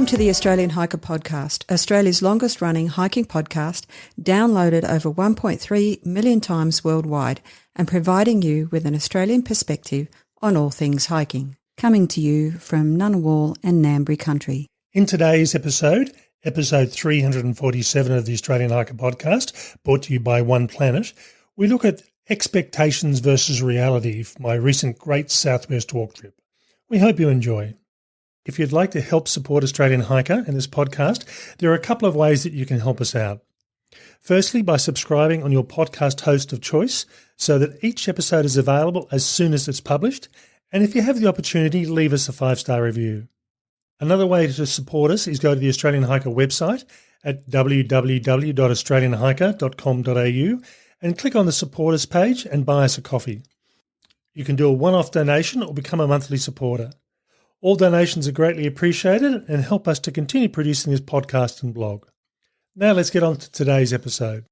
Welcome to the Australian Hiker Podcast, Australia's longest running hiking podcast, downloaded over 1.3 million times worldwide and providing you with an Australian perspective on all things hiking. Coming to you from Ngunnawal and Ngambri country. In today's episode 347 of the Australian Hiker Podcast, brought to you by One Planet, we look at expectations versus reality for my recent Great Southwest Walk trip. We hope you enjoy. If you'd like to help support Australian Hiker and this podcast, there are a couple of ways that you can help us out. Firstly, by subscribing on your podcast host of choice so that each episode is available as soon as it's published. And if you have the opportunity, leave us a 5-star review. Another way to support us is go to the Australian Hiker website at www.australianhiker.com.au and click on the supporters page and buy us a coffee. You can do a one-off donation or become a monthly supporter. All donations are greatly appreciated and help us to continue producing this podcast and blog. Now let's get on to today's episode.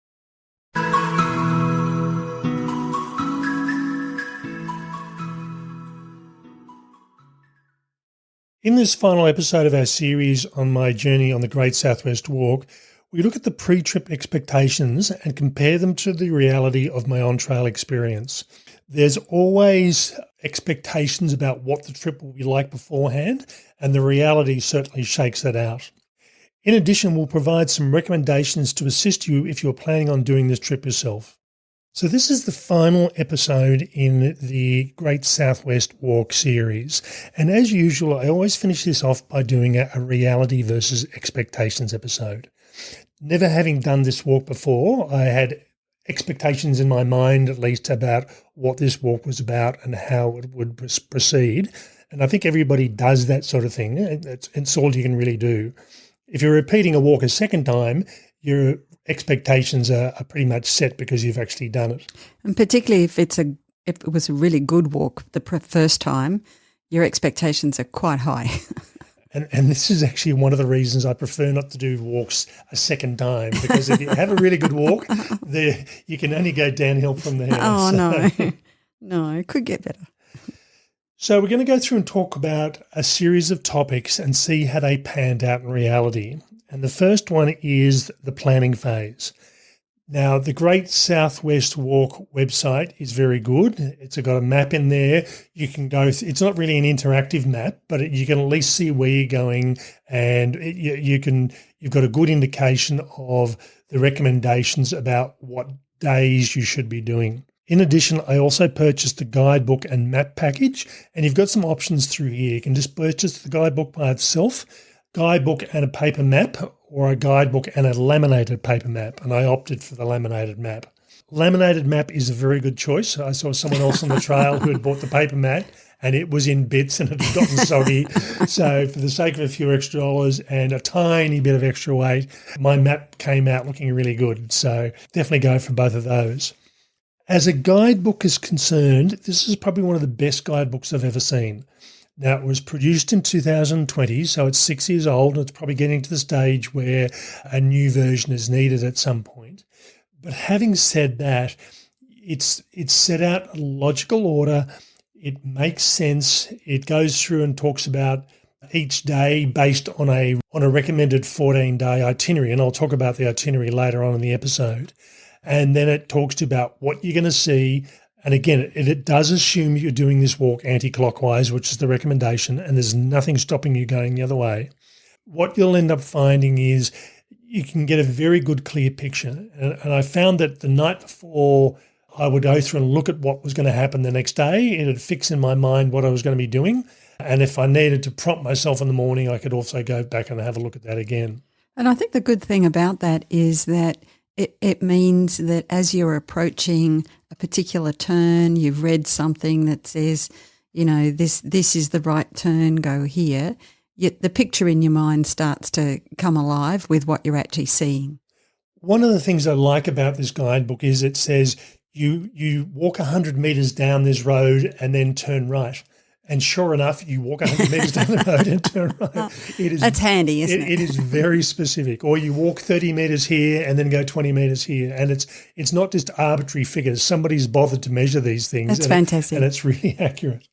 In this final episode of our series on my journey on the Great Southwest Walk, we look at the pre-trip expectations and compare them to the reality of my on-trail experience. There's always expectations about what the trip will be like beforehand, and the reality certainly shakes that out. In addition, we'll provide some recommendations to assist you if you're planning on doing this trip yourself. So this is the final episode in the Great Southwest Walk series. And as usual, I always finish this off by doing a reality versus expectations episode. Never having done this walk before, I had expectations in my mind, at least, about what this walk was about and how it would proceed. And I think everybody does that sort of thing. It's all you can really do. If you're repeating a walk a second time, your expectations are pretty much set because you've actually done it. And particularly if it was a really good walk the first time, your expectations are quite high. And this is actually one of the reasons I prefer not to do walks a second time, because if you have a really good walk, you can only go downhill from there. Oh, so. No, it could get better. So we're going to go through and talk about a series of topics and see how they panned out in reality. And the first one is the planning phase. Now, the Great Southwest Walk website is very good. It's got a map in there. You can go. It's not really an interactive map, but you can at least see where you're going, and you've got a good indication of the recommendations about what days you should be doing. In addition, I also purchased the guidebook and map package, and you've got some options through here. You can just purchase the guidebook by itself, guidebook and a paper map, or a guidebook and a laminated paper map, and I opted for the laminated map. Laminated map is a very good choice. I saw someone else on the trail who had bought the paper map and it was in bits and it had gotten soggy. So for the sake of a few extra dollars and a tiny bit of extra weight, my map came out looking really good. So definitely go for both of those. As a guidebook is concerned, this is probably one of the best guidebooks I've ever seen. Now, it was produced in 2020, so it's 6 years old, and it's probably getting to the stage where a new version is needed at some point. But having said that, it's set out in logical order. It makes sense. It goes through and talks about each day based on a recommended 14-day itinerary, and I'll talk about the itinerary later on in the episode. And then it talks to you about what you're going to see. And again, it does assume you're doing this walk anti-clockwise, which is the recommendation, and there's nothing stopping you going the other way. What you'll end up finding is you can get a very good, clear picture. And I found that the night before I would go through and look at what was going to happen the next day, it would fix in my mind what I was going to be doing. And if I needed to prompt myself in the morning, I could also go back and have a look at that again. And I think the good thing about that is that it means that as you're approaching a particular turn, you've read something that says, you know, this is the right turn, go here. Yet the picture in your mind starts to come alive with what you're actually seeing. One of the things I like about this guidebook is it says you walk 100 metres down this road and then turn right. And sure enough, you walk 100 metres down the road and turn right. That's handy, isn't it? It is very specific. Or you walk 30 metres here and then go 20 metres here. And it's not just arbitrary figures. Somebody's bothered to measure these things. That's fantastic. And it's really accurate.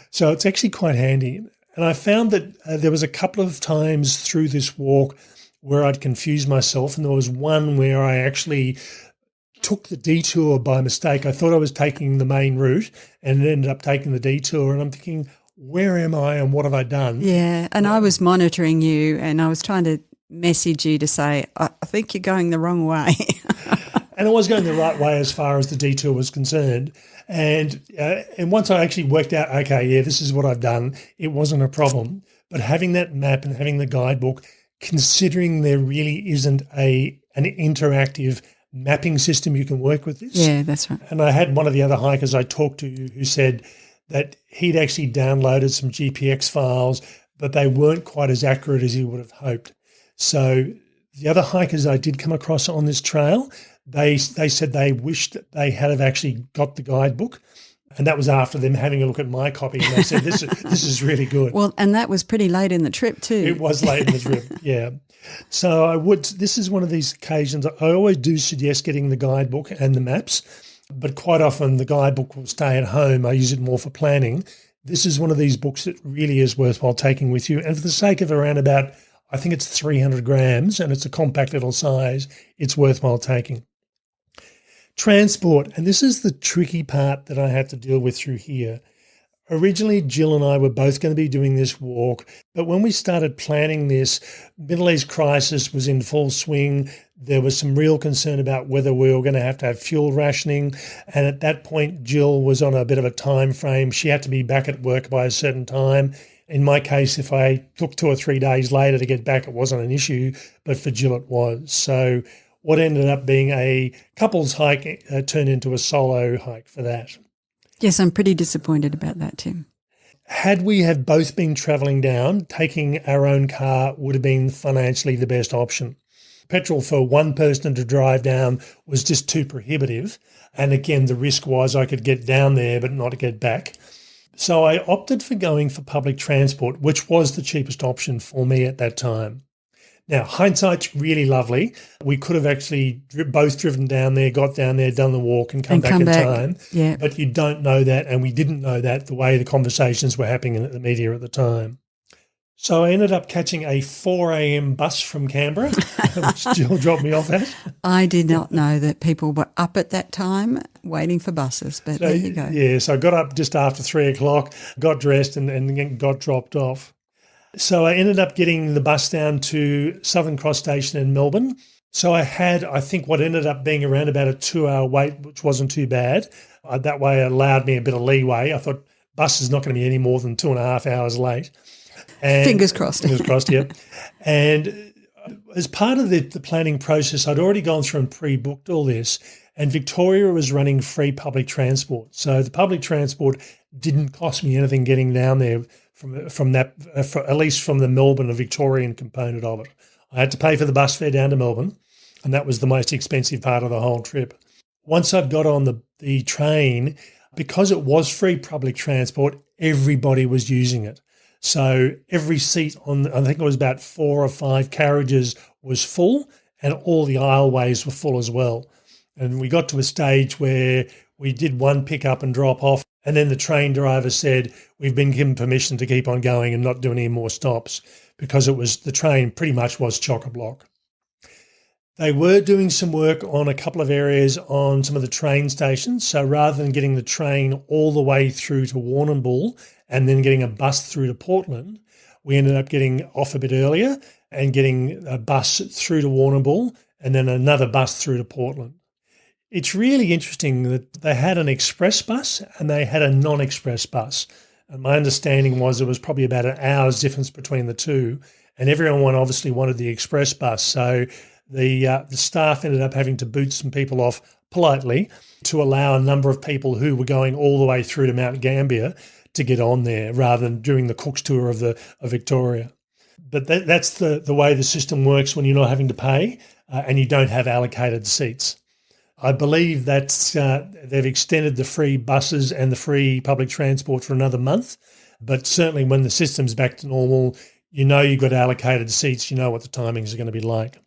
So it's actually quite handy. And I found that there was a couple of times through this walk where I'd confused myself, and there was one where I actually took the detour by mistake. I thought I was taking the main route and ended up taking the detour, and I'm thinking, where am I and what have I done? Yeah, and I was monitoring you and I was trying to message you to say, I think you're going the wrong way. And I was going the right way as far as the detour was concerned. And once I actually worked out, okay, yeah, this is what I've done, it wasn't a problem. But having that map and having the guidebook, considering there really isn't an interactive mapping system you can work with this. Yeah, that's right. And I had one of the other hikers I talked to who said that he'd actually downloaded some GPX files, but they weren't quite as accurate as he would have hoped. So the other hikers I did come across on this trail, they said they wished that they had have actually got the guidebook. And that was after them having a look at my copy. And they said, this is really good. Well, and that was pretty late in the trip too. It was late in the trip, yeah. So this is one of these occasions, I always do suggest getting the guidebook and the maps, but quite often the guidebook will stay at home. I use it more for planning. This is one of these books that really is worthwhile taking with you. And for the sake of around about, I think it's 300 grams and it's a compact little size, it's worthwhile taking. Transport, and this is the tricky part that I had to deal with through here. Originally, Jill and I were both going to be doing this walk, but when we started planning this, Middle East crisis was in full swing. There was some real concern about whether we were going to have fuel rationing, and at that point, Jill was on a bit of a time frame. She had to be back at work by a certain time. In my case, if I took 2 or 3 days later to get back, it wasn't an issue, but for Jill it was. So what ended up being a couples hike turned into a solo hike for that. Yes, I'm pretty disappointed about that, Tim. Had we have both been travelling down, taking our own car would have been financially the best option. Petrol for one person to drive down was just too prohibitive. And again, the risk was I could get down there but not get back. So I opted for going for public transport, which was the cheapest option for me at that time. Now, hindsight's really lovely. We could have actually both driven down there, got down there, done the walk and come back in time. Yeah. But you don't know that, and we didn't know that the way the conversations were happening in the media at the time. So I ended up catching a 4 a.m. bus from Canberra, which Jill dropped me off at. I did not know that people were up at that time waiting for buses, but there you go. Yeah, so I got up just after 3 o'clock, got dressed and got dropped off. So I ended up getting the bus down to Southern Cross Station in Melbourne. So I had, I think, what ended up being around about a 2-hour wait, which wasn't too bad. That way it allowed me a bit of leeway. I thought bus is not going to be any more than 2.5 hours late. And fingers crossed. Fingers crossed, yeah. And as part of the planning process, I'd already gone through and pre-booked all this, and Victoria was running free public transport. So the public transport didn't cost me anything getting down there from that, at least from the Melbourne or Victorian component of it. I had to pay for the bus fare down to Melbourne, and that was the most expensive part of the whole trip. Once I'd got on the train, because it was free public transport, everybody was using it. So every seat on, I think it was about 4 or 5 carriages was full, and all the aisleways were full as well. And we got to a stage where we did one pick up and drop off, and then the train driver said, we've been given permission to keep on going and not do any more stops, because the train pretty much was chock-a-block. They were doing some work on a couple of areas on some of the train stations. So rather than getting the train all the way through to Warrnambool and then getting a bus through to Portland, we ended up getting off a bit earlier and getting a bus through to Warrnambool and then another bus through to Portland. It's really interesting that they had an express bus and they had a non-express bus. And my understanding was there was probably about an hour's difference between the two, and everyone obviously wanted the express bus. So the staff ended up having to boot some people off politely to allow a number of people who were going all the way through to Mount Gambier to get on there rather than doing the Cook's tour of Victoria. But that's the way the system works when you're not having to pay and you don't have allocated seats. I believe that they've extended the free buses and the free public transport for another month, but certainly when the system's back to normal, you know you've got allocated seats, you know what the timings are going to be like.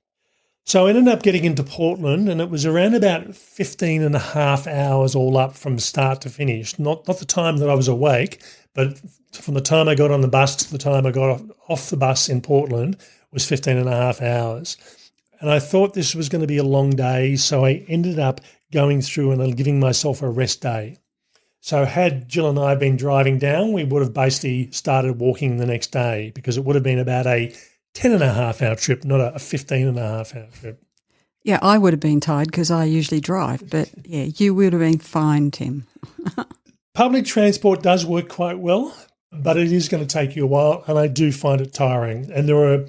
So I ended up getting into Portland, and it was around about 15 and a half hours all up from start to finish. Not the time that I was awake, But from the time I got on the bus to the time I got off the bus in Portland was 15 and a half hours. And I thought this was going to be a long day, so I ended up going through and giving myself a rest day. So had Jill and I been driving down, we would have basically started walking the next day, because it would have been about a 10 and a half hour trip, not a 15 and a half hour trip. Yeah, I would have been tired because I usually drive, but yeah, you would have been fine, Tim. Public transport does work quite well, but it is going to take you a while, and I do find it tiring. And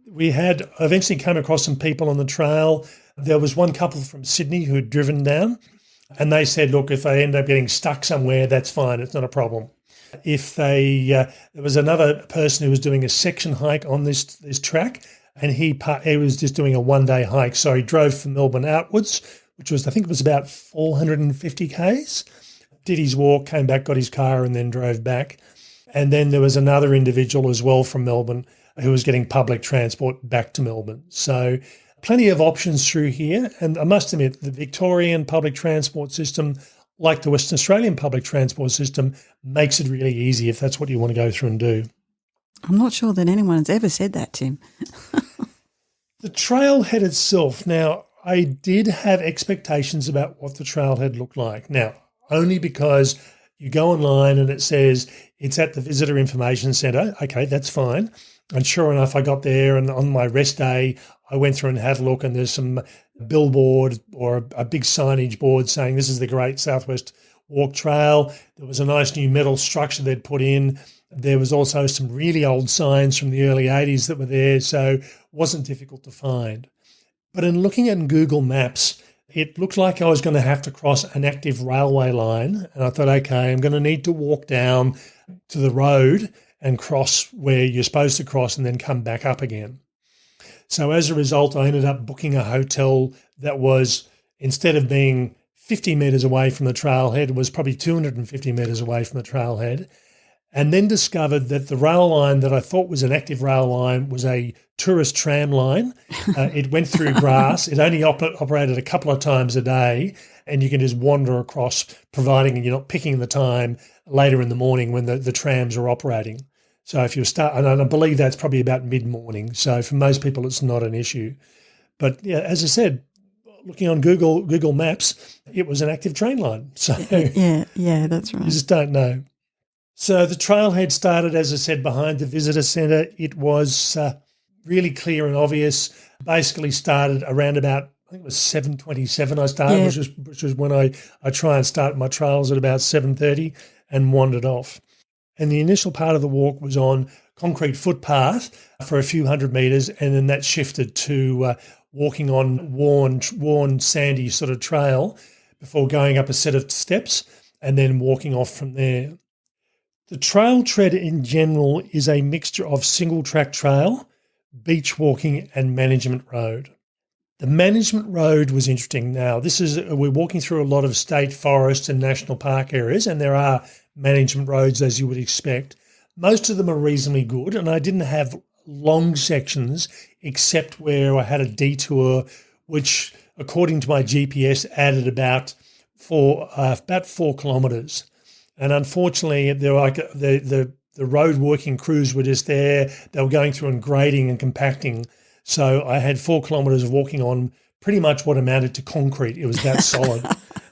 we had eventually come across some people on the trail. There was one couple from Sydney who had driven down, and they said, look, if they end up getting stuck somewhere, that's fine. It's not a problem. If there was another person who was doing a section hike on this track, and he was just doing a one-day hike. So he drove from Melbourne outwards, which was, I think it was about 450 Ks, did his walk, came back, got his car, and then drove back. And then there was another individual as well from Melbourne who was getting public transport back to Melbourne. So plenty of options through here. And I must admit, the Victorian public transport system, like the Western Australian public transport system, makes it really easy if that's what you want to go through and do. I'm not sure that anyone has ever said that, Tim. The trailhead itself. Now, I did have expectations about what the trailhead looked like. Now, only because you go online and it says it's at the Visitor Information Centre. Okay, that's fine. And sure enough, I got there, and on my rest day, I went through and had a look, and there's some billboard or a big signage board saying this is the Great Southwest Walk Trail. There was a nice new metal structure they'd put in. There was also some really old signs from the early 80s that were there, so it wasn't difficult to find. But in looking at Google Maps, it looked like I was going to have to cross an active railway line. And I thought, okay, I'm going to need to walk down to the road and cross where you're supposed to cross and then come back up again. So as a result, I ended up booking a hotel that was, instead of being 50 metres away from the trailhead, was probably 250 metres away from the trailhead. And then discovered that the rail line that I thought was an active rail line was a tourist tram line. It went through grass. It only operated a couple of times a day, and you can just wander across, providing you're not picking the time later in the morning when the trams are operating. So if you start, and I believe that's probably about mid-morning. So for most people, it's not an issue. But yeah, as I said, looking on Google Maps, it was an active train line. So yeah, that's right. You just don't know. So the trailhead started, as I said, behind the visitor centre. It was really clear and obvious. Basically started around about, I think it was 7:27 I started, which was when I try and start my trails at about 7:30 and wandered off. And the initial part of the walk was on concrete footpath for a few hundred metres, and then that shifted to walking on worn, sandy sort of trail before going up a set of steps and then walking off from there. The trail tread in general is a mixture of single-track trail, beach walking and management road. The management road was interesting. Now, we're walking through a lot of state forest and national park areas, and there are management roads as you would expect. Most of them are reasonably good, and I didn't have long sections except where I had a detour, which, according to my GPS, added about 4 kilometres. And unfortunately, the road working crews were just there. They were going through and grading and compacting. So I had 4 kilometres of walking on pretty much what amounted to concrete. It was that solid.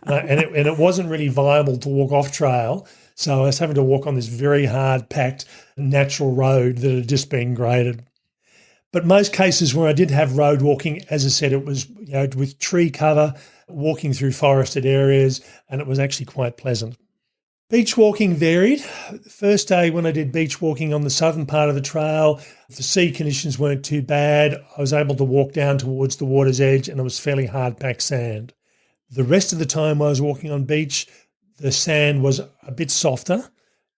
And it wasn't really viable to walk off trail. So I was having to walk on this very hard-packed natural road that had just been graded. But most cases where I did have road walking, as I said, it was with tree cover, walking through forested areas, and it was actually quite pleasant. Beach walking varied. First day when I did beach walking on the southern part of the trail, the sea conditions weren't too bad. I was able to walk down towards the water's edge, and it was fairly hard-packed sand. The rest of the time I was walking on beach, the sand was a bit softer,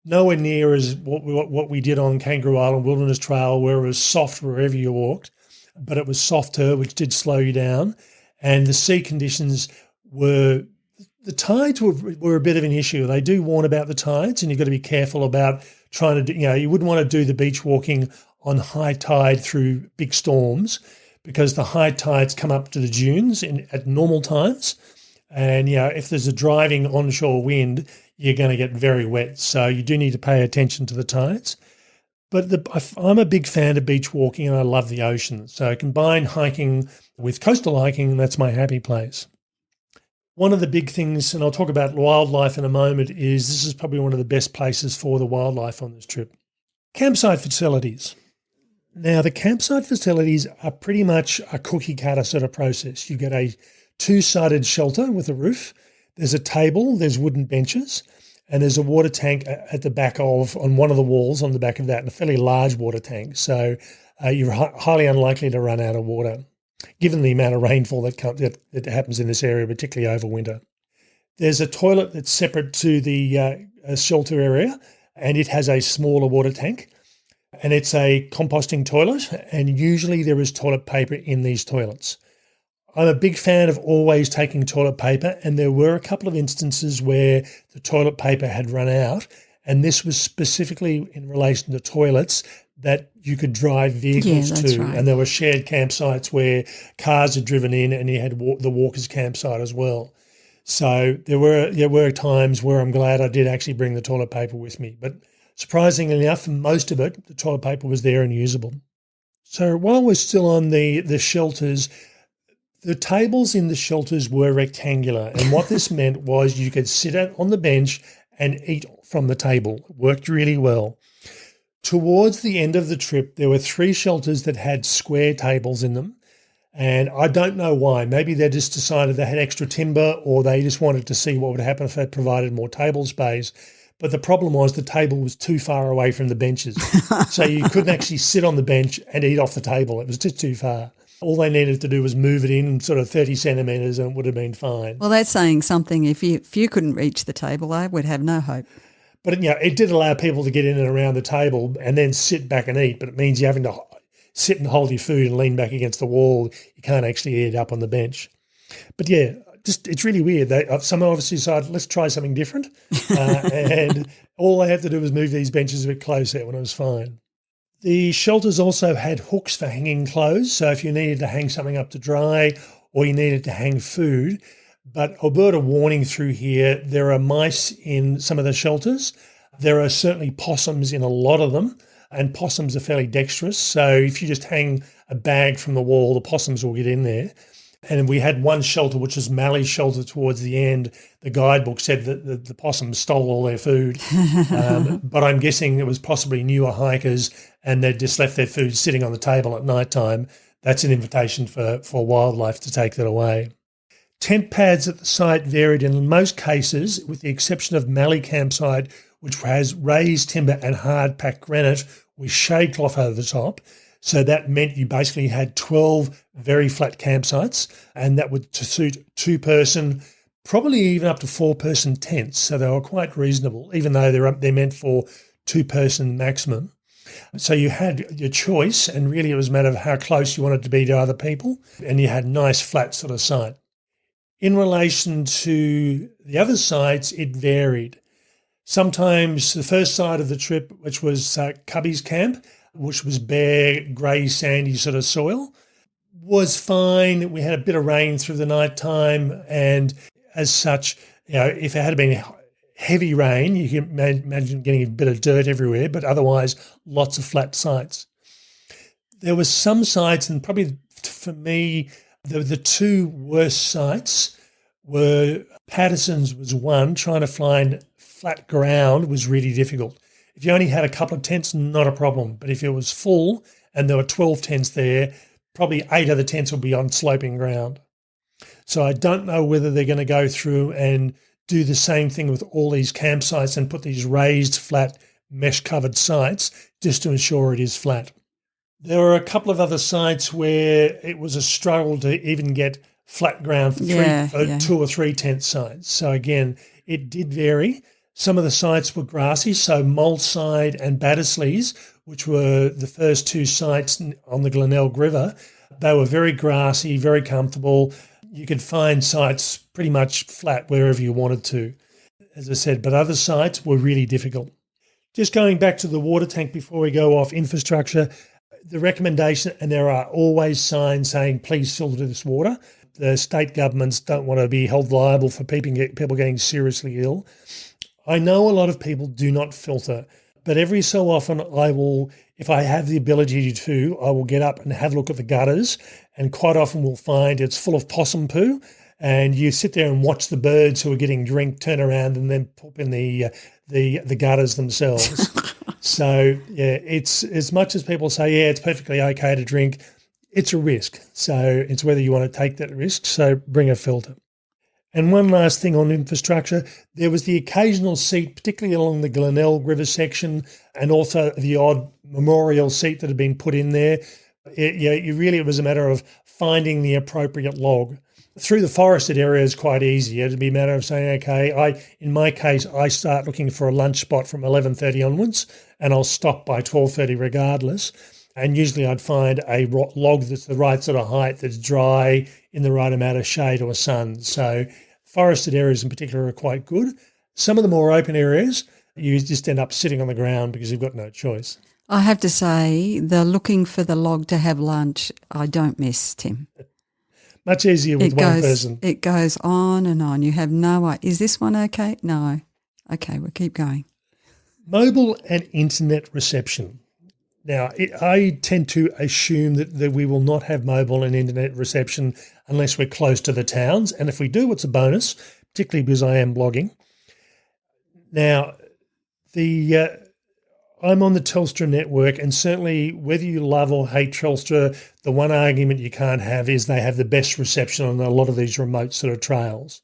nowhere near as what we did on Kangaroo Island Wilderness Trail, where it was soft wherever you walked, but it was softer, which did slow you down. And the sea conditions the tides were a bit of an issue. They do warn about the tides, and you've got to be careful about trying to do, you wouldn't want to do the beach walking on high tide through big storms, because the high tides come up to the dunes at normal times. And, if there's a driving onshore wind, you're going to get very wet. So you do need to pay attention to the tides. But I'm a big fan of beach walking and I love the ocean. So I combine hiking with coastal hiking, that's my happy place. One of the big things, and I'll talk about wildlife in a moment, is this is probably one of the best places for the wildlife on this trip. Campsite facilities. Now, the campsite facilities are pretty much a cookie cutter sort of process. You get a two-sided shelter with a roof. There's a table, there's wooden benches, and there's a water tank at the back on one of the walls on the back of that, and a fairly large water tank. So you're highly unlikely to run out of water, given the amount of rainfall that happens in this area, particularly over winter. There's a toilet that's separate to the shelter area, and it has a smaller water tank, and it's a composting toilet, and usually there is toilet paper in these toilets. I'm a big fan of always taking toilet paper, and there were a couple of instances where the toilet paper had run out, and this was specifically in relation to toilets that you could drive vehicles to. Right. And there were shared campsites where cars had driven in, and you had the walkers' campsite as well. So there were times where I'm glad I did actually bring the toilet paper with me. But surprisingly enough, most of it, the toilet paper was there and usable. So while we're still on the shelters, the tables in the shelters were rectangular, and what this meant was you could sit on the bench and eat from the table. It worked really well. Towards the end of the trip, there were 3 shelters that had square tables in them, and I don't know why. Maybe they just decided they had extra timber, or they just wanted to see what would happen if they provided more table space. But the problem was the table was too far away from the benches, so you couldn't actually sit on the bench and eat off the table. It was just too far. All they needed to do was move it in sort of 30 centimetres and it would have been fine. Well, that's saying something. If you couldn't reach the table, I would have no hope. But it did allow people to get in and around the table and then sit back and eat, but it means you're having to sit and hold your food and lean back against the wall. You can't actually eat it up on the bench. But it's really weird. Someone obviously decided, let's try something different. And all they had to do was move these benches a bit closer when it was fine. The shelters also had hooks for hanging clothes, so if you needed to hang something up to dry or you needed to hang food. But a word of warning through here, there are mice in some of the shelters. There are certainly possums in a lot of them, and possums are fairly dexterous. So if you just hang a bag from the wall, the possums will get in there. And we had one shelter, which was Mally's shelter towards the end. The guidebook said that the possums stole all their food. But I'm guessing it was possibly newer hikers and they'd just left their food sitting on the table at night time. That's an invitation for wildlife to take that away. Tent pads at the site varied in most cases, with the exception of Mally Campsite, which has raised timber and hard packed granite with shade cloth over the top. So that meant you basically had 12 very flat campsites, and that would suit 2-person, probably even up to 4-person tents. So they were quite reasonable, even though they're meant for 2-person maximum. So you had your choice, and really it was a matter of how close you wanted to be to other people, and you had nice flat sort of site. In relation to the other sites, it varied. Sometimes the first side of the trip, which was Cubby's Camp, which was bare, grey, sandy sort of soil, was fine. We had a bit of rain through the night time, and as such, if it had been heavy rain, you can imagine getting a bit of dirt everywhere, but otherwise lots of flat sites. There were some sites, and probably for me, the 2 worst sites were Patterson's was one. Trying to find flat ground was really difficult. If you only had a couple of tents, not a problem. But if it was full and there were 12 tents there, probably 8 of the tents will be on sloping ground. So I don't know whether they're going to go through and do the same thing with all these campsites and put these raised, flat, mesh-covered sites just to ensure it is flat. There were a couple of other sites where it was a struggle to even get flat ground for 2 or 3 tent sites. So again, it did vary. Some of the sites were grassy, so Moleside and Baddesley's, which were the first 2 sites on the Glenelg River, they were very grassy, very comfortable. You could find sites pretty much flat wherever you wanted to, as I said, but other sites were really difficult. Just going back to the water tank before we go off infrastructure, the recommendation, and there are always signs saying, please filter this water. The state governments don't want to be held liable for people getting seriously ill. I know a lot of people do not filter, but every so often I will, if I have the ability to, I will get up and have a look at the gutters, and quite often we'll find it's full of possum poo, and you sit there and watch the birds who are getting drink turn around and then poop in the gutters themselves. So yeah, it's as much as people say, yeah, it's perfectly okay to drink, it's a risk. So it's whether you want to take that risk. So bring a filter. And one last thing on infrastructure, there was the occasional seat, particularly along the Glenelg River section, and also the odd memorial seat that had been put in there. It was a matter of finding the appropriate log. Through the forested area is quite easy. It'd be a matter of saying, okay, in my case, I start looking for a lunch spot from 11:30 onwards, and I'll stop by 12:30 regardless. And usually I'd find a log that's the right sort of height, that's dry, in the right amount of shade or sun. So forested areas in particular are quite good. Some of the more open areas, you just end up sitting on the ground because you've got no choice. I have to say, the looking for the log to have lunch, I don't miss, Tim. Much easier with one person. It goes on and on. You have no idea. Is this one okay? No. Okay, we'll keep going. Mobile and internet reception. Now, I tend to assume that we will not have mobile and internet reception unless we're close to the towns. And if we do, it's a bonus, particularly because I am blogging. Now, I'm on the Telstra network, and certainly whether you love or hate Telstra, the one argument you can't have is they have the best reception on a lot of these remote sort of trails.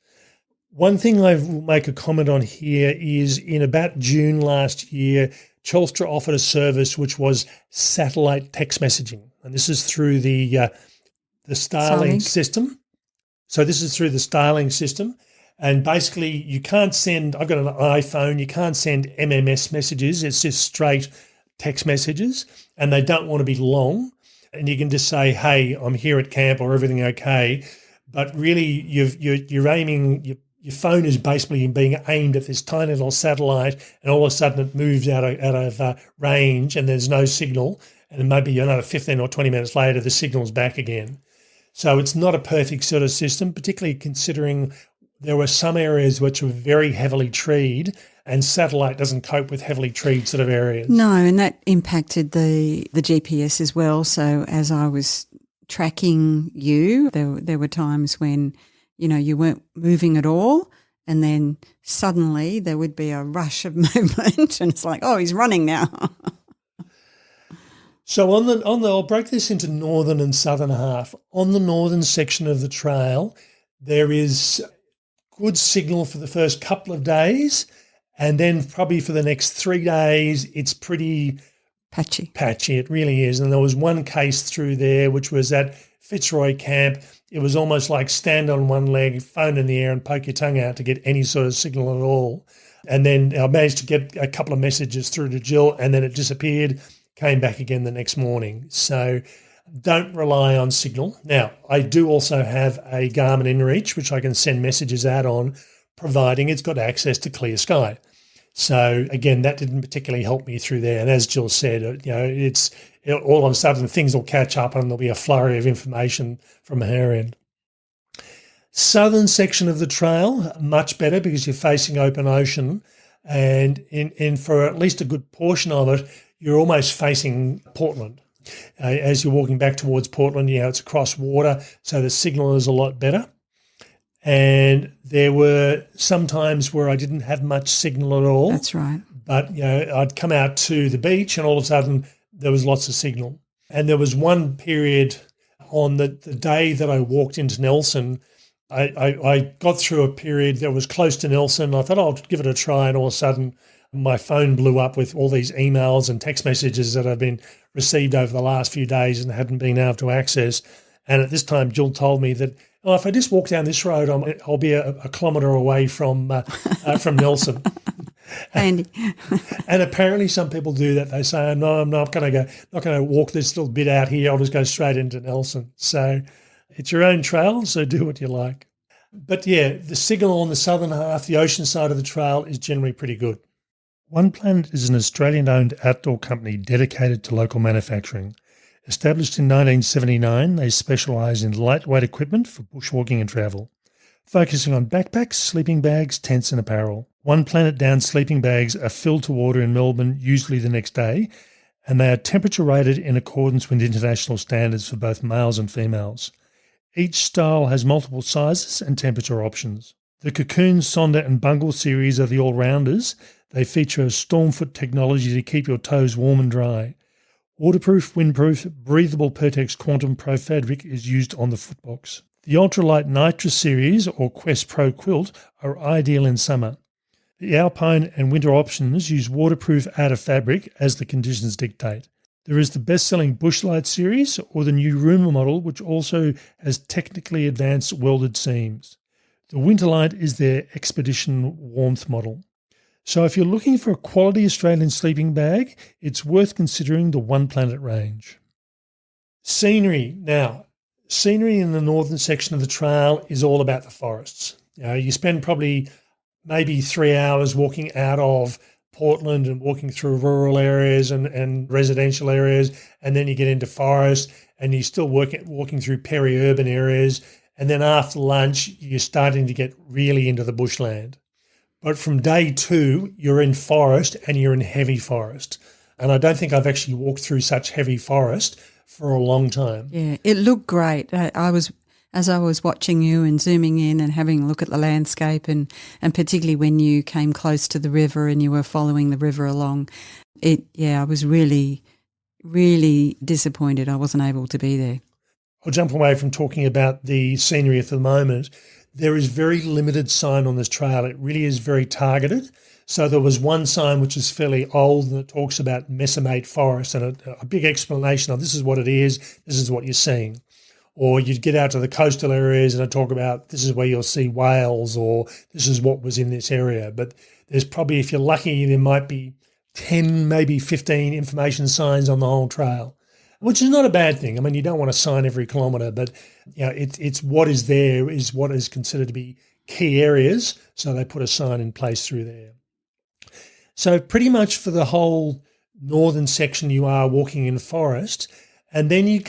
One thing I will make a comment on here is in about June last year, Telstra offered a service which was satellite text messaging, and this is through the Starlink system. So this is through the Starlink system, and basically you can't send. I've got an iPhone. You can't send MMS messages. It's just straight text messages, and they don't want to be long. And you can just say, "Hey, I'm here at camp," or "Everything okay?" But really, you're aiming. Your phone is basically being aimed at this tiny little satellite, and all of a sudden it moves out of range, and there's no signal. And maybe another 15 or 20 minutes later, the signal's back again. So it's not a perfect sort of system, particularly considering there were some areas which were very heavily treed, and satellite doesn't cope with heavily treed sort of areas. No, and that impacted the GPS as well. So as I was tracking you, there were times when you weren't moving at all, and then suddenly there would be a rush of movement, and it's like, oh, he's running now. So I'll break this into northern and southern half. On the northern section of the trail, there is good signal for the first couple of days, and then probably for the next 3 days, it's pretty patchy. It really is. And there was one case through there, which was at Fitzroy Camp. It was almost like stand on one leg, phone in the air, and poke your tongue out to get any sort of signal at all. And then I managed to get a couple of messages through to Jill, and then it disappeared, came back again the next morning. So don't rely on signal. Now, I do also have a Garmin InReach, which I can send messages out on, providing it's got access to clear sky. So again, that didn't particularly help me through there. And as Jill said, it's all of a sudden things will catch up and there'll be a flurry of information from her end. Southern section of the trail, much better because you're facing open ocean, and for at least a good portion of it, you're almost facing Portland. As you're walking back towards Portland, it's across water, so the signal is a lot better. And there were some times where I didn't have much signal at all. That's right. But, I'd come out to the beach and all of a sudden there was lots of signal. And there was one period on the day that I walked into Nelson, I got through a period that was close to Nelson. I thought I'll give it a try, and all of a sudden my phone blew up with all these emails and text messages that I've been received over the last few days and hadn't been able to access. And at this time, Jill told me that, if I just walk down this road, I'll be a kilometre away from Nelson. Andy. And apparently some people do that. They say, no, I'm not going to walk this little bit out here. I'll just go straight into Nelson. So it's your own trail, so do what you like. But yeah, the signal on the southern half, the ocean side of the trail, is generally pretty good. One Planet is an Australian-owned outdoor company dedicated to local manufacturing. Established in 1979, they specialise in lightweight equipment for bushwalking and travel. focusing on backpacks, sleeping bags, tents and apparel. One Planet Down sleeping bags are filled to order in Melbourne usually the next day, and they are temperature rated in accordance with international standards for both males and females. Each style has multiple sizes and temperature options. The Cocoon, Sonder and Bungle series are the all-rounders. They feature a Stormfoot technology to keep your toes warm and dry. Waterproof, windproof, breathable Pertex Quantum Pro fabric is used on the footbox. The Ultralight Nitrous series or Quest Pro quilt are ideal in summer. The Alpine and winter options use waterproof outer fabric as the conditions dictate. There is the best-selling Bushlight series or the new Rumour model, which also has technically advanced welded seams. The Winterlight is their Expedition Warmth model. So if you're looking for a quality Australian sleeping bag, it's worth considering the One Planet range. Scenery. Now, scenery in the northern section of the trail is all about the forests. You spend probably maybe 3 hours walking out of Portland and walking through rural areas and residential areas, and then you get into forest and you're still walking through peri-urban areas, and then after lunch you're starting to get really into the bushland. But from day 2 you're in forest and you're in heavy forest, and I don't think I've actually walked through such heavy forest for a long time. Yeah, it looked great. As I was watching you and zooming in and having a look at the landscape and particularly when you came close to the river and you were following the river along, I was really, really disappointed I wasn't able to be there. I'll jump away from talking about the scenery at the moment. There is very limited sign on this trail. It really is very targeted. So there was one sign which is fairly old and it talks about Messamate Forest and a big explanation of this is what it is, this is what you're seeing. Or you'd get out to the coastal areas and I'd talk about this is where you'll see whales or this is what was in this area. But there's probably, if you're lucky, there might be 10, maybe 15 information signs on the whole trail, which is not a bad thing. I mean, you don't want to sign every kilometre, but it's what is there is what is considered to be key areas. So they put a sign in place through there. So pretty much for the whole northern section, you are walking in forest, and then you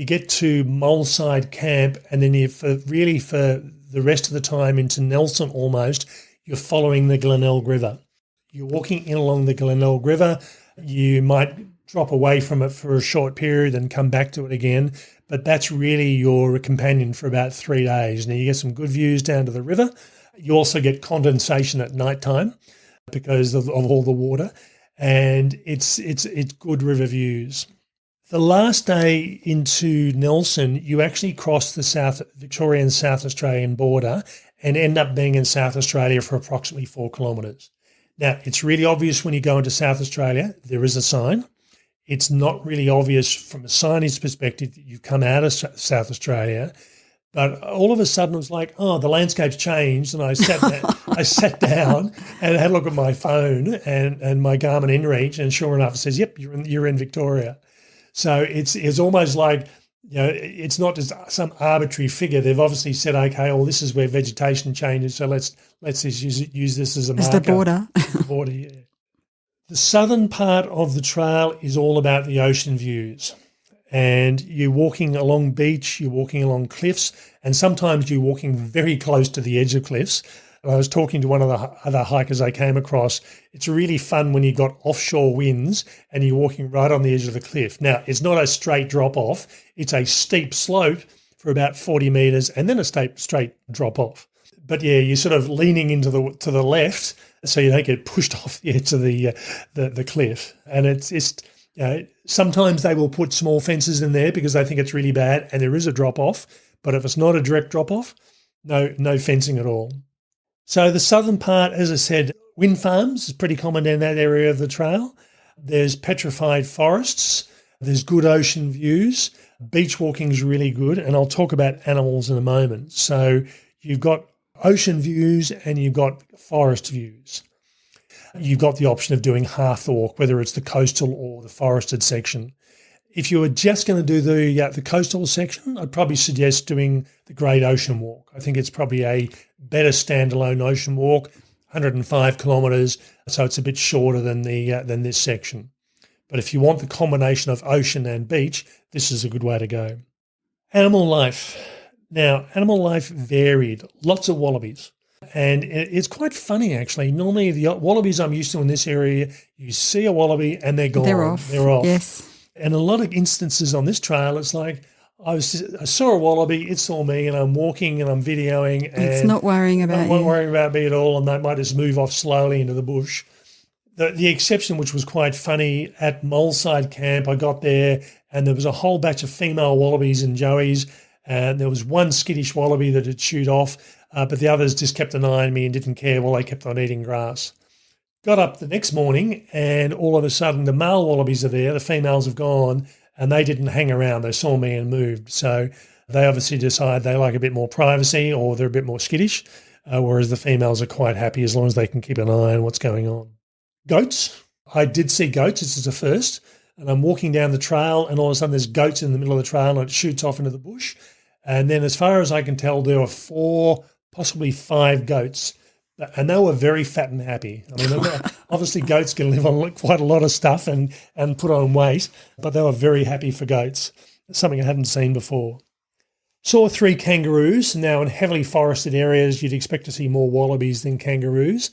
get to Moleside Camp, and then for the rest of the time into Nelson almost, you're following the Glenelg River. You're walking in along the Glenelg River. You might drop away from it for a short period and come back to it again, but that's really your companion for about 3 days. Now you get some good views down to the river. You also get condensation at night time because of all the water, and it's good river views. The last day into Nelson, you actually cross the South Victorian South Australian border and end up being in South Australia for approximately 4 kilometres. Now, it's really obvious when you go into South Australia, there is a sign. It's not really obvious from a signage perspective that you've come out of South Australia, but all of a sudden it was like, oh, the landscape's changed, and I sat down and had a look at my phone and my Garmin InReach, and sure enough, it says, yep, you're in Victoria. So it's almost like, it's not just some arbitrary figure. They've obviously said, okay, well, this is where vegetation changes, so let's just use this as a marker. As the border. The border, yeah. The southern part of the trail is all about the ocean views. And you're walking along beach, you're walking along cliffs, and sometimes you're walking very close to the edge of cliffs. I was talking to one of the other hikers I came across. It's really fun when you got offshore winds and you're walking right on the edge of the cliff. Now, it's not a straight drop off. It's a steep slope for about 40 metres and then a straight drop off. But yeah, you're sort of leaning to the left so you don't get pushed off the edge of the cliff. And it's sometimes they will put small fences in there because they think it's really bad and there is a drop off. But if it's not a direct drop off, no fencing at all. So the southern part, as I said, wind farms is pretty common in that area of the trail. There's petrified forests. There's good ocean views. Beach walking is really good, and I'll talk about animals in a moment. So you've got ocean views and you've got forest views. You've got the option of doing half the walk, whether it's the coastal or the forested section. If you were just going to do the coastal section, I'd probably suggest doing the Great Ocean Walk. I think it's probably a better standalone ocean walk, 105 kilometres, so it's a bit shorter than this section. But if you want the combination of ocean and beach, this is a good way to go. Animal life. Now, animal life varied, lots of wallabies. And it's quite funny, actually. Normally, the wallabies I'm used to in this area, you see a wallaby and they're gone. They're off. They're off. Yes. And a lot of instances on this trail, it's like I saw a wallaby, it saw me, and I'm walking and I'm videoing. And it's not worrying about you. Not worrying about me at all, and they might just move off slowly into the bush. The exception, which was quite funny, at Moleside Camp, I got there and there was a whole batch of female wallabies and joeys, and there was one skittish wallaby that had shooed off, but the others just kept an eye on me and didn't care while they kept on eating grass. Got up the next morning and all of a sudden the male wallabies are there, the females have gone, and they didn't hang around. They saw me and moved. So they obviously decide they like a bit more privacy or they're a bit more skittish, whereas the females are quite happy as long as they can keep an eye on what's going on. Goats. I did see goats. This is a first. And I'm walking down the trail and all of a sudden there's goats in the middle of the trail and it shoots off into the bush. And then as far as I can tell, there were 4, possibly 5 goats. And they were very fat and happy. I mean, obviously goats can live on quite a lot of stuff and put on weight, but they were very happy for goats, something I hadn't seen before. Saw 3 kangaroos. Now, in heavily forested areas, you'd expect to see more wallabies than kangaroos.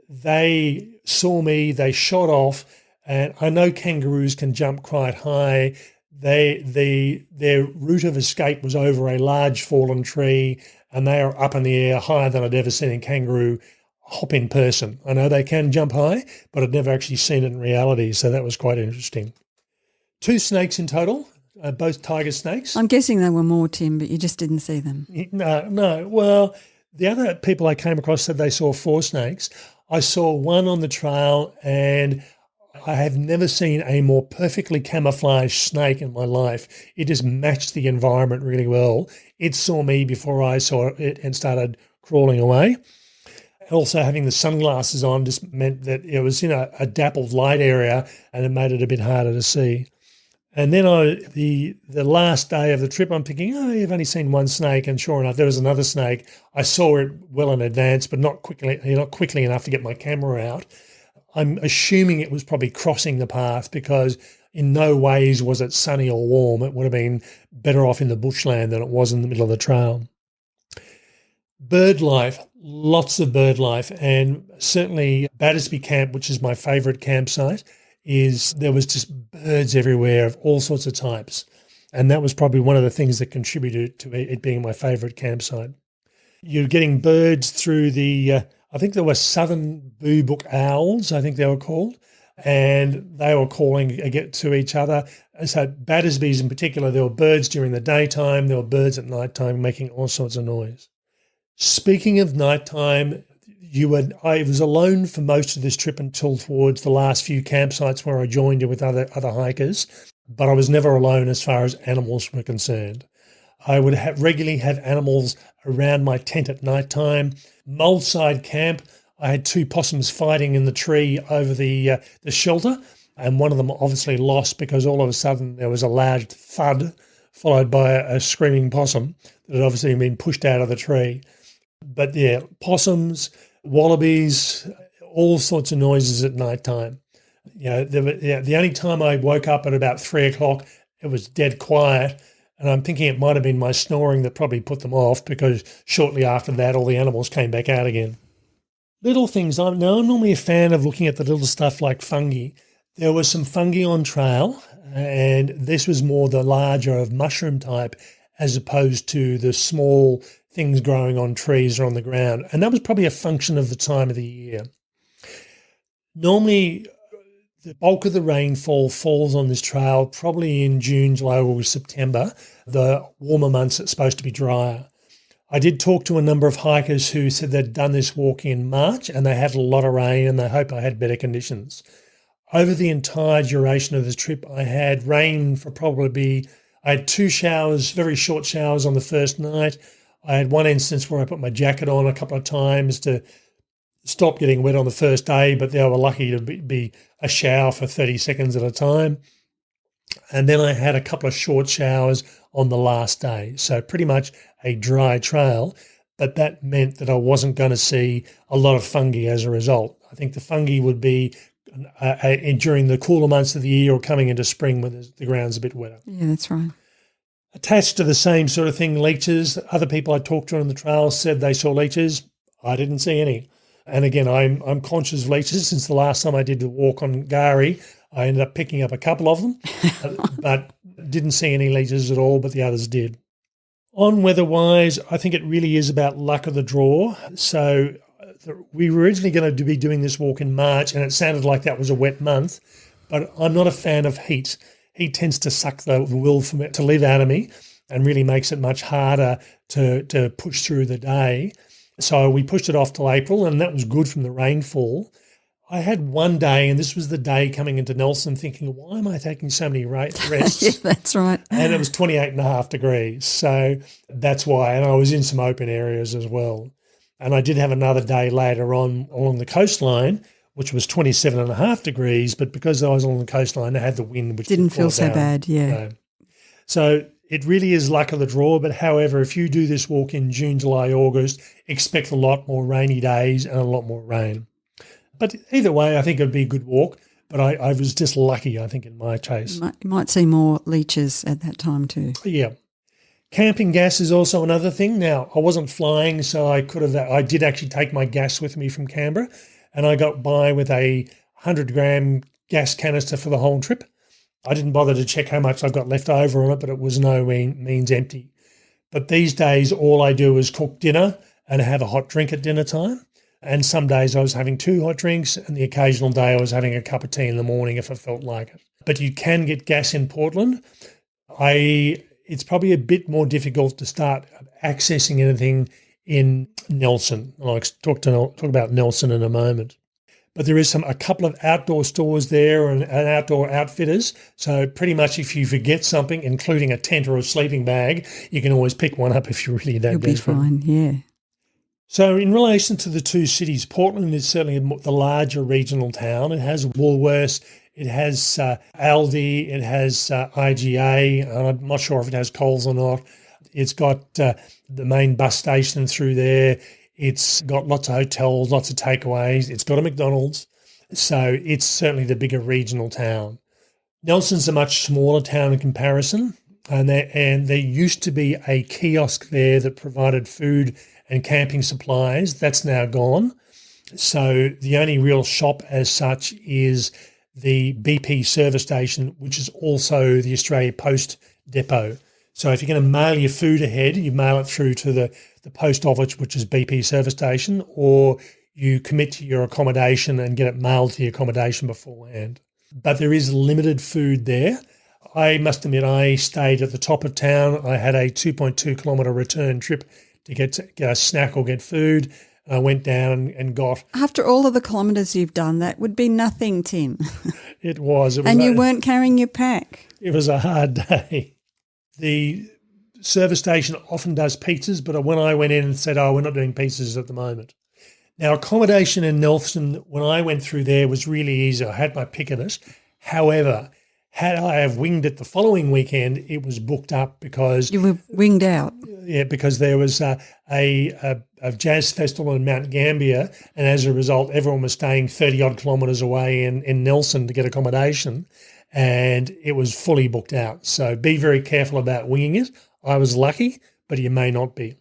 They saw me, they shot off, and I know kangaroos can jump quite high. Their route of escape was over a large fallen tree, and they are up in the air higher than I'd ever seen a kangaroo hop in person. I know they can jump high, but I'd never actually seen it in reality, so that was quite interesting. 2 snakes in total, both tiger snakes. I'm guessing there were more, Tim, but you just didn't see them. No. Well, the other people I came across said they saw 4 snakes. I saw one on the trail, and I have never seen a more perfectly camouflaged snake in my life. It just matched the environment really well. It saw me before I saw it and started crawling away. Also, having the sunglasses on just meant that it was in a dappled light area, and it made it a bit harder to see. And then the last day of the trip, I'm thinking, you've only seen 1 snake, and sure enough, there was another snake. I saw it well in advance, but not quickly enough to get my camera out. I'm assuming it was probably crossing the path because in no ways was it sunny or warm. It would have been better off in the bushland than it was in the middle of the trail. Bird life, lots of bird life, and certainly Battersby Camp, which is my favourite campsite, there was just birds everywhere of all sorts of types. And that was probably one of the things that contributed to it being my favourite campsite. You're getting birds through I think there were southern boobook owls, I think they were called, and they were calling to each other. So Battersby's in particular, there were birds during the daytime, there were birds at nighttime making all sorts of noise. Speaking of nighttime, I was alone for most of this trip until towards the last few campsites where I joined in with other hikers, but I was never alone as far as animals were concerned. I would regularly have animals around my tent at nighttime. Moleside Camp, I had 2 possums fighting in the tree over the shelter, and one of them obviously lost because all of a sudden there was a loud thud followed by a screaming possum that had obviously been pushed out of the tree. But yeah, possums, wallabies, all sorts of noises at nighttime. The only time I woke up at about 3 o'clock, it was dead quiet. And I'm thinking it might have been my snoring that probably put them off because shortly after that, all the animals came back out again. Little things. I'm normally a fan of looking at the little stuff like fungi. There was some fungi on trail, and this was more the larger of mushroom type as opposed to the small things growing on trees or on the ground. And that was probably a function of the time of the year. Normally, the bulk of the rainfall falls on this trail probably in June, July, August, September. The warmer months it's supposed to be drier. I did talk to a number of hikers who said they'd done this walk in March and they had a lot of rain and they hope I had better conditions. Over the entire duration of the trip, I had rain I had 2 showers, very short showers on the first night. I had one instance where I put my jacket on a couple of times to stop getting wet on the first day, but they were lucky to be a shower for 30 seconds at a time. And then I had a couple of short showers on the last day. So pretty much a dry trail, but that meant that I wasn't going to see a lot of fungi as a result. I think the fungi would be during the cooler months of the year or coming into spring when the ground's a bit wetter. Yeah, that's right. Attached to the same sort of thing, leeches. Other people I talked to on the trail said they saw leeches. I didn't see any. And again, I'm conscious of leeches. Since the last time I did the walk on Gari, I ended up picking up a couple of them, but didn't see any leeches at all, but the others did. On weather-wise, I think it really is about luck of the draw. So we were originally going to be doing this walk in March, and it sounded like that was a wet month, but I'm not a fan of heat. Heat tends to suck the will to live out of me and really makes it much harder to push through the day. So we pushed it off till April, and that was good from the rainfall. I had one day, and this was the day coming into Nelson, thinking, why am I taking so many rests? Yeah, that's right. And it was 28.5 degrees. So that's why. And I was in some open areas as well. And I did have another day later on along the coastline, which was 27.5 degrees. But because I was along the coastline, I had the wind, which didn't feel so bad. Yeah. So it really is luck of the draw. But however, if you do this walk in June, July, August, expect a lot more rainy days and a lot more rain. But either way, I think it would be a good walk. But I was just lucky, I think, in my case. You might see more leeches at that time too. Yeah. Camping gas is also another thing. Now, I wasn't flying, so I did actually take my gas with me from Canberra, and I got by with a 100-gram gas canister for the whole trip. I didn't bother to check how much I've got left over on it, but it was no means empty. But these days, all I do is cook dinner and have a hot drink at dinner time. And some days I was having 2 hot drinks, and the occasional day I was having a cup of tea in the morning if I felt like it. But you can get gas in Portland. It's probably a bit more difficult to start accessing anything in Nelson. I'll talk about Nelson in a moment. But there is a couple of outdoor stores there and outdoor outfitters. So pretty much if you forget something, including a tent or a sleeping bag, you can always pick one up if you're really that desperate. You'll be fine, yeah. So in relation to the two cities, Portland is certainly the larger regional town. It has Woolworths, it has Aldi, it has IGA, and I'm not sure if it has Coles or not. It's got the main bus station through there. It's got lots of hotels, lots of takeaways. It's got a McDonald's. So it's certainly the bigger regional town. Nelson's a much smaller town in comparison, and there used to be a kiosk there that provided food and camping supplies. That's now gone. So the only real shop as such is the BP service station, which is also the Australia Post depot. So if you're going to mail your food ahead, you mail it through to the post office, which is BP service station, or you commit to your accommodation and get it mailed to your accommodation beforehand. But there is limited food there. I must admit, I stayed at the top of town. I had a 2.2 kilometre return trip to get a snack or get food. I went down and got... After all of the kilometres you've done, that would be nothing, Tim. It was. And you weren't carrying your pack. It was a hard day. The service station often does pizzas, but when I went in and said, we're not doing pizzas at the moment. Now, accommodation in Nelson, when I went through there, was really easy. I had my pick of it. However, had I have winged it the following weekend, it was booked up because... You were winged out. Yeah, because there was a jazz festival in Mount Gambier, and as a result, everyone was staying 30-odd kilometres away in Nelson to get accommodation, and it was fully booked out. So be very careful about winging it. I was lucky, but you may not be.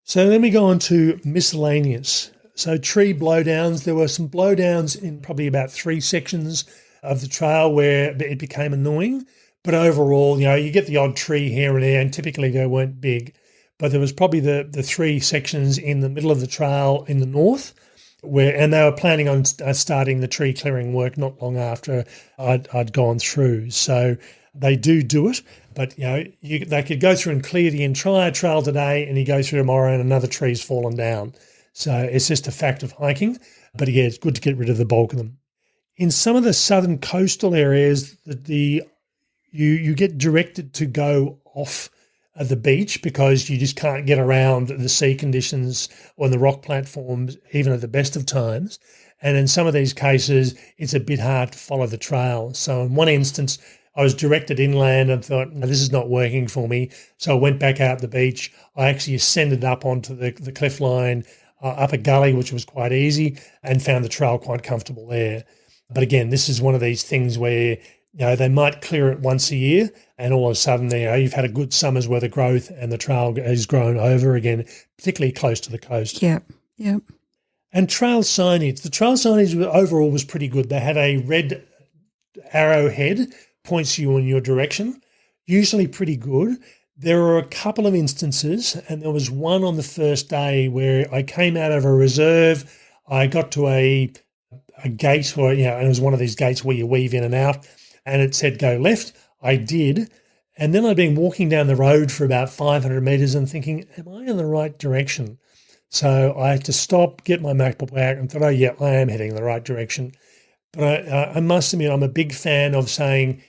So then we go on to miscellaneous. So tree blowdowns. There were some blowdowns in probably about 3 sections of the trail where it became annoying. But overall, you get the odd tree here and there, and typically they weren't big. But there was probably the 3 sections in the middle of the trail in the north, and they were planning on starting the tree clearing work not long after I'd gone through. So they do it, but they could go through and clear the entire trail today, and you go through tomorrow and another tree's fallen down. So it's just a fact of hiking. But yeah, it's good to get rid of the bulk of them. In some of the southern coastal areas, you get directed to go off the beach because you just can't get around the sea conditions on the rock platforms, even at the best of times. And in some of these cases, it's a bit hard to follow the trail. So in one instance, I was directed inland and thought, no, this is not working for me. So I went back out the beach. I actually ascended up onto the cliff line, up a gully, which was quite easy, and found the trail quite comfortable there. But again, this is one of these things where They might clear it once a year, and all of a sudden, you've had a good summer's worth of growth, and the trail has grown over again, particularly close to the coast. Yep. Yep. And trail signage. The trail signage overall was pretty good. They had a red arrowhead, points you in your direction, usually pretty good. There were a couple of instances, and there was one on the first day where I came out of a reserve. I got to a gate, and it was one of these gates where you weave in and out, and it said go left. I did. And then I'd been walking down the road for about 500 metres and thinking, am I in the right direction? So I had to stop, get my MacBook out, and thought, oh, yeah, I am heading in the right direction. But I must admit, I'm a big fan of saying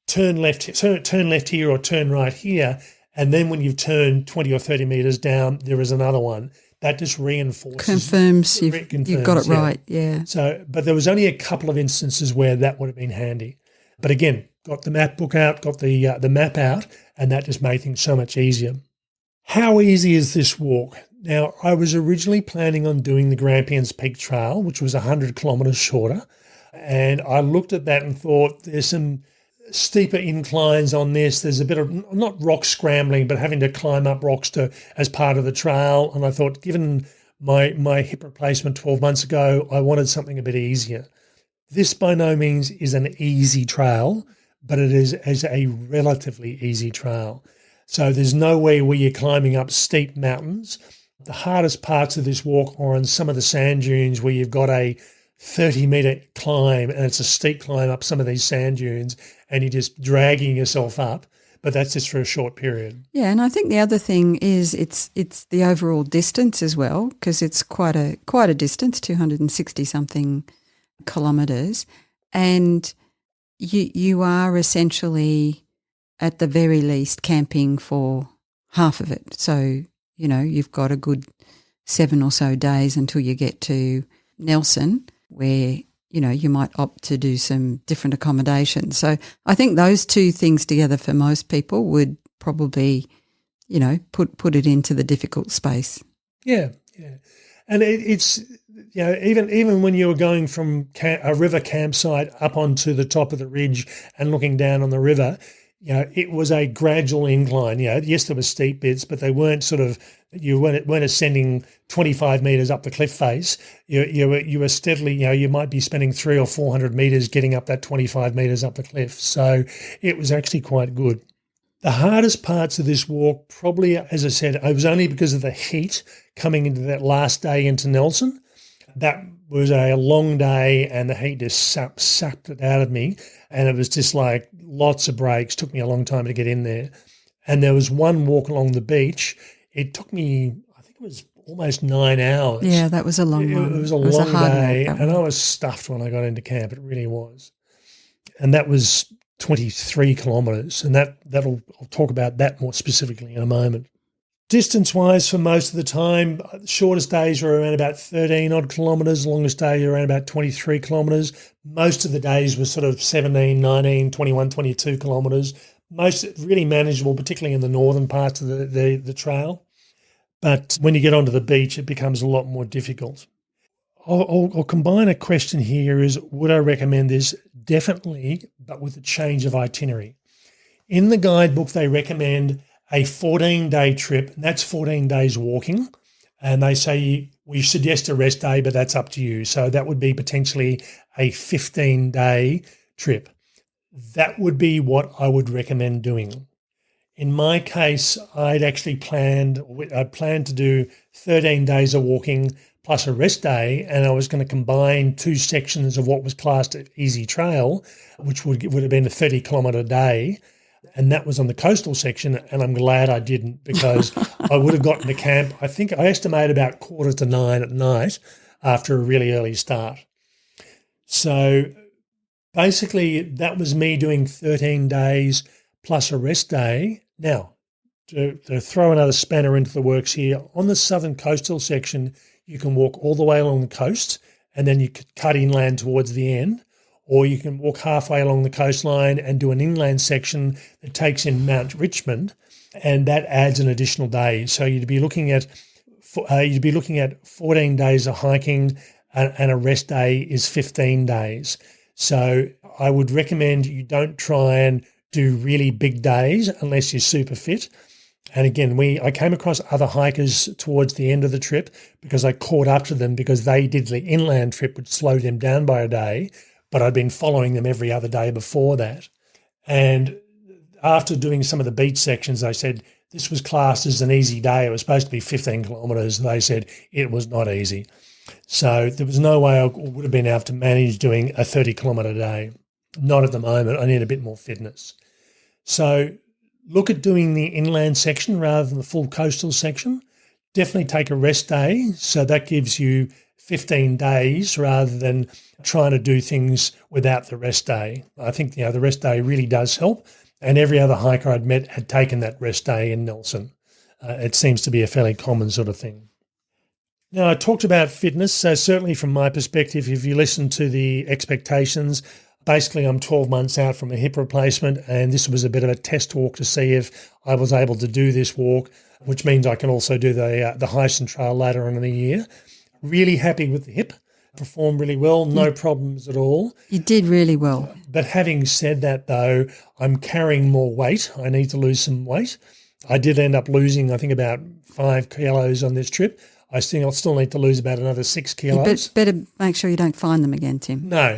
turn left here or turn right here, and then when you've turned 20 or 30 metres down, there is another one. That just reinforces. Confirms you've got it right, yeah. So, but there was only a couple of instances where that would have been handy. But again, got the MacBook out, got the map out, and that just made things so much easier. How easy is this walk? Now, I was originally planning on doing the Grampians Peak Trail, which was 100 kilometres shorter, and I looked at that and thought there's some steeper inclines on this. There's a bit of, not rock scrambling, but having to climb up rocks as part of the trail. And I thought, given my hip replacement 12 months ago, I wanted something a bit easier. This by no means is an easy trail, but it is a relatively easy trail. So there's no way where you're climbing up steep mountains. The hardest parts of this walk are on some of the sand dunes where you've got a 30-metre climb, and it's a steep climb up some of these sand dunes, and you're just dragging yourself up, but that's just for a short period. Yeah, and I think the other thing is it's the overall distance as well, because it's quite a distance, 260-something kilometres, and you are essentially, at the very least, camping for half of it. So, you've got a good 7 or so days until you get to Nelson, where, you might opt to do some different accommodations. So I think those two things together for most people would probably, put it into the difficult space. Yeah, yeah. And it's, even when you were going from a river campsite up onto the top of the ridge and looking down on the river, it was a gradual incline. Yes, there were steep bits, but they weren't you weren't ascending 25 metres up the cliff face. You were steadily, you might be spending 300 or 400 metres getting up that 25 metres up the cliff. So it was actually quite good. The hardest parts of this walk probably, as I said, it was only because of the heat coming into that last day into Nelson. That was a long day, and the heat just sucked it out of me. And it was just like lots of breaks. Took me a long time to get in there. And there was one walk along the beach. It took me, I think it was almost 9 hours. Yeah, that was a long one. It was a long day, and I was stuffed when I got into camp. It really was. And that was 23 kilometres, and I'll talk about that more specifically in a moment. Distance-wise, for most of the time, shortest days were around about 13-odd kilometres, longest days were around about 23 kilometres. Most of the days were sort of 17, 19, 21, 22 kilometres. Most really manageable, particularly in the northern parts of the trail. But when you get onto the beach, it becomes a lot more difficult. I'll combine a question here is, would I recommend this? Definitely, but with a change of itinerary. In the guidebook, they recommend a 14-day trip, and that's 14 days walking. And they say we suggest a rest day, but that's up to you. So that would be potentially a 15-day trip. That would be what I would recommend doing. In my case, I planned to do 13 days of walking plus a rest day, and I was going to combine two sections of what was classed as easy trail, which would have been a 30-kilometre day, and that was on the coastal section, and I'm glad I didn't, because I would have gotten to camp, I think I estimate about 8:45 at night after a really early start. So basically, that was me doing 13 days plus a rest day. Now, to throw another spanner into the works here, on the southern coastal section, you can walk all the way along the coast, and then you could cut inland towards the end, or you can walk halfway along the coastline and do an inland section that takes in Mount Richmond, and that adds an additional day. So you'd be looking at 14 days of hiking, and a rest day is 15 days. So I would recommend you don't try and do really big days unless you're super fit. And again, I came across other hikers towards the end of the trip because I caught up to them because they did the inland trip, which slowed them down by a day, but I'd been following them every other day before that. And after doing some of the beach sections, they said this was classed as an easy day. It was supposed to be 15 kilometres. They said it was not easy. So there was no way I would have been able to manage doing a 30-kilometre day. Not at the moment. I need a bit more fitness. So look at doing the inland section rather than the full coastal section. Definitely take a rest day. So that gives you 15 days rather than trying to do things without the rest day. I think, the rest day really does help. And every other hiker I'd met had taken that rest day in Nelson. It seems to be a fairly common sort of thing. Now, I talked about fitness. So certainly from my perspective, if you listen to the expectations, basically I'm 12 months out from a hip replacement, and this was a bit of a test walk to see if I was able to do this walk, which means I can also do the Hyson Trail later on in the year. Really happy with the hip. Performed really well, no problems at all. You did really well. But having said that, though, I'm carrying more weight. I need to lose some weight. I did end up losing, I think, about 5 kilos on this trip. I still need to lose about another 6 kilos. Better make sure you don't find them again, Tim. No.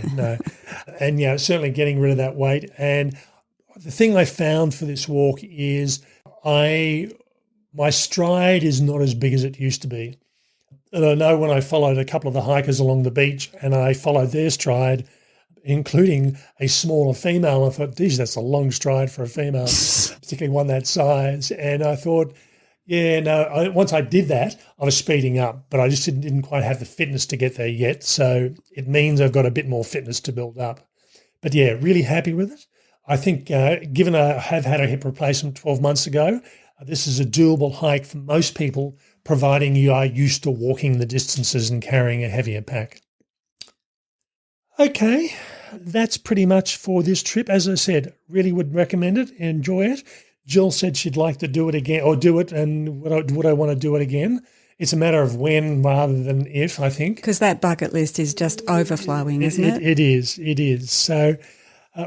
And, certainly getting rid of that weight. And the thing I found for this walk is my stride is not as big as it used to be. And I know when I followed a couple of the hikers along the beach and I followed their stride, including a smaller female, I thought, geez, that's a long stride for a female, particularly one that size. And I thought, once I did that, I was speeding up, but I just didn't quite have the fitness to get there yet. So it means I've got a bit more fitness to build up. But really happy with it. I think given I have had a hip replacement 12 months ago, this is a doable hike for most people, providing you are used to walking the distances and carrying a heavier pack. Okay, that's pretty much for this trip. As I said, really would recommend it, enjoy it. Jill said she'd like to do it again, or do it, and would I want to do it again? It's a matter of when rather than if, I think. Because that bucket list is just overflowing, isn't it? It is. So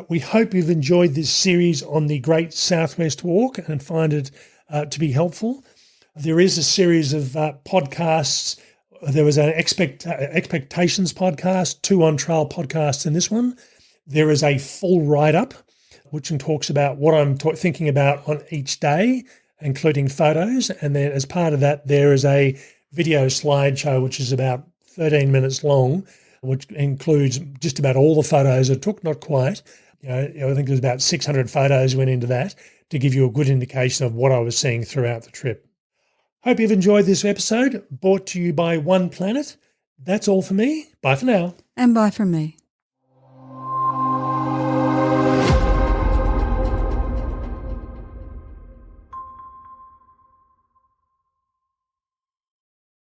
we hope you've enjoyed this series on the Great Southwest Walk and find it to be helpful. There is a series of podcasts. There was an expectations podcast, 2 on trail podcasts in this one. There is a full write-up, which talks about what I'm thinking about on each day, including photos. And then as part of that, there is a video slideshow, which is about 13 minutes long, which includes just about all the photos I took, not quite. I think there's about 600 photos went into that to give you a good indication of what I was seeing throughout the trip. Hope you've enjoyed this episode, brought to you by One Planet. That's all for me. Bye for now. And bye from me.